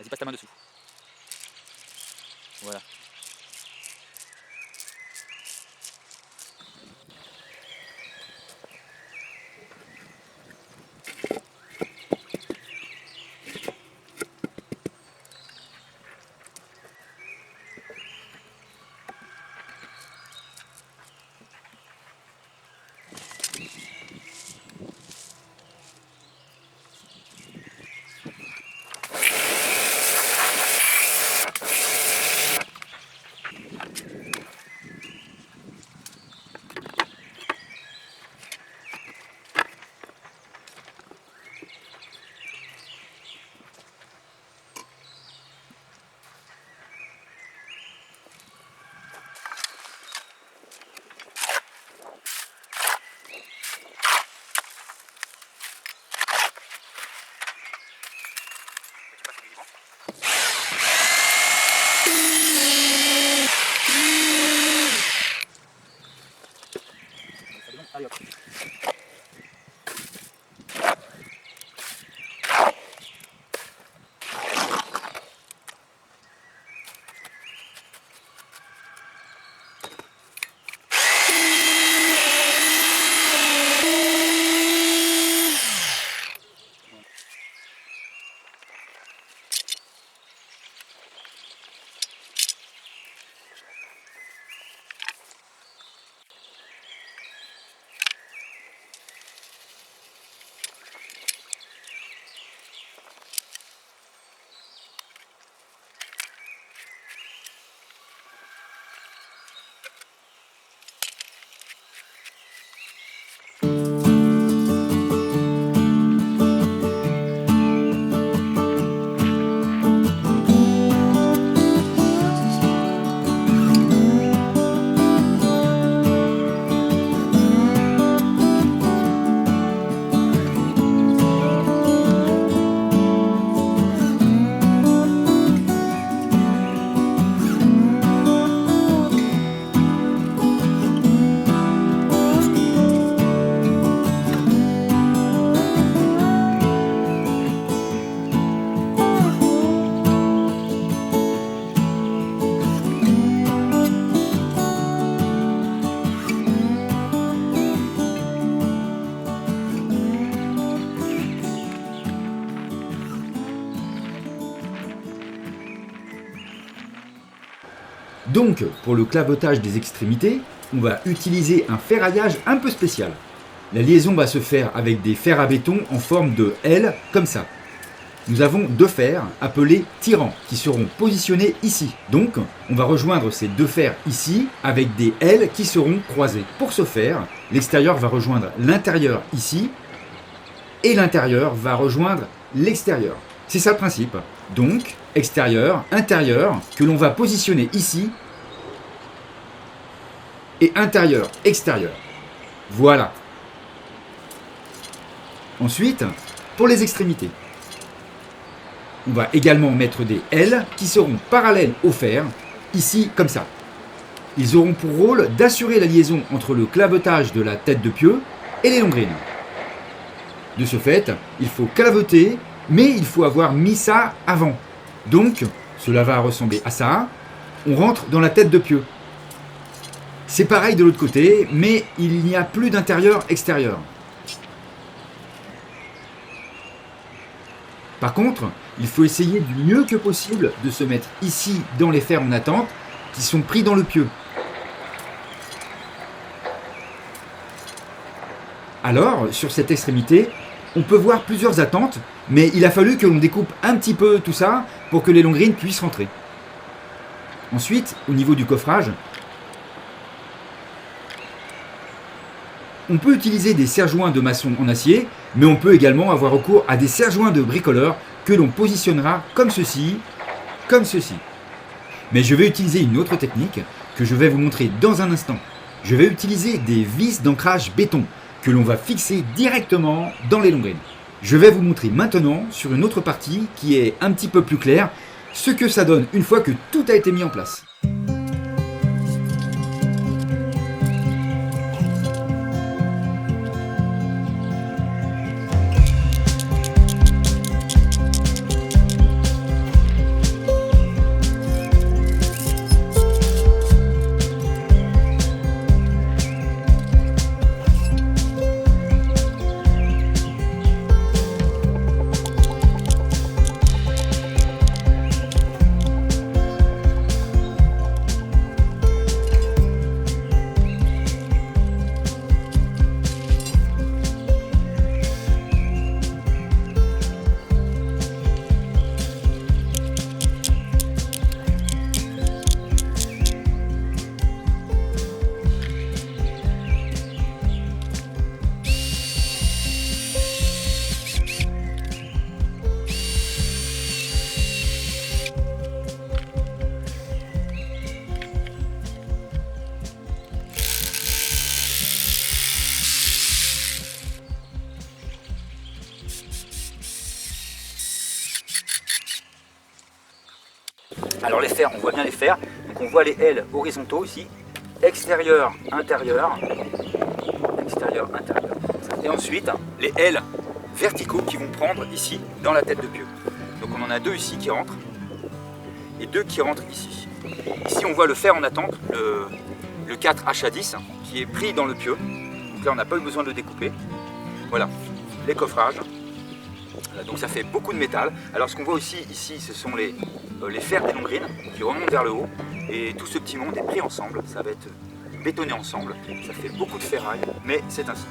Vas-y, passe ta main dessus. Voilà. Allez, hop. Donc, pour le clavetage des extrémités, on va utiliser un ferraillage un peu spécial. La liaison va se faire avec des fers à béton en forme de L, comme ça. Nous avons deux fers appelés tirants qui seront positionnés ici. Donc, on va rejoindre ces deux fers ici avec des L qui seront croisés. Pour ce faire, l'extérieur va rejoindre l'intérieur ici et l'intérieur va rejoindre l'extérieur. C'est ça le principe. Donc, extérieur, intérieur, que l'on va positionner ici et intérieur, extérieur. Voilà. Ensuite, pour les extrémités, on va également mettre des L qui seront parallèles au fer, ici comme ça. Ils auront pour rôle d'assurer la liaison entre le clavetage de la tête de pieu et les longrines. De ce fait, il faut claveter, mais il faut avoir mis ça avant. Donc, cela va ressembler à ça. On rentre dans la tête de pieu. C'est pareil de l'autre côté, mais il n'y a plus d'intérieur-extérieur. Par contre, il faut essayer du mieux que possible de se mettre ici dans les fers en attente qui sont pris dans le pieu. Alors, sur cette extrémité, on peut voir plusieurs attentes, mais il a fallu que l'on découpe un petit peu tout ça pour que les longrines puissent rentrer. Ensuite, au niveau du coffrage, on peut utiliser des serre-joints de maçon en acier, mais on peut également avoir recours à des serre-joints de bricoleur que l'on positionnera comme ceci, comme ceci. Mais je vais utiliser une autre technique que je vais vous montrer dans un instant. Je vais utiliser des vis d'ancrage béton que l'on va fixer directement dans les longrines. Je vais vous montrer maintenant sur une autre partie qui est un petit peu plus claire ce que ça donne une fois que tout a été mis en place. Alors les fers, on voit bien les fers. Donc on voit les L horizontaux ici. Extérieur, intérieur. Extérieur, intérieur. Et ensuite, les L verticaux qui vont prendre ici, dans la tête de pieu. Donc on en a deux ici qui rentrent. Et deux qui rentrent ici. Ici on voit le fer en attente, le 4H10 qui est pris dans le pieu. Donc là on n'a pas eu besoin de le découper. Voilà, les coffrages. Voilà, donc ça fait beaucoup de métal. Alors ce qu'on voit aussi ici, ce sont les fers des longrines qui remontent vers le haut. Et tout ce petit monde est pris ensemble, ça va être bétonné ensemble. Ça fait beaucoup de ferraille, mais c'est ainsi.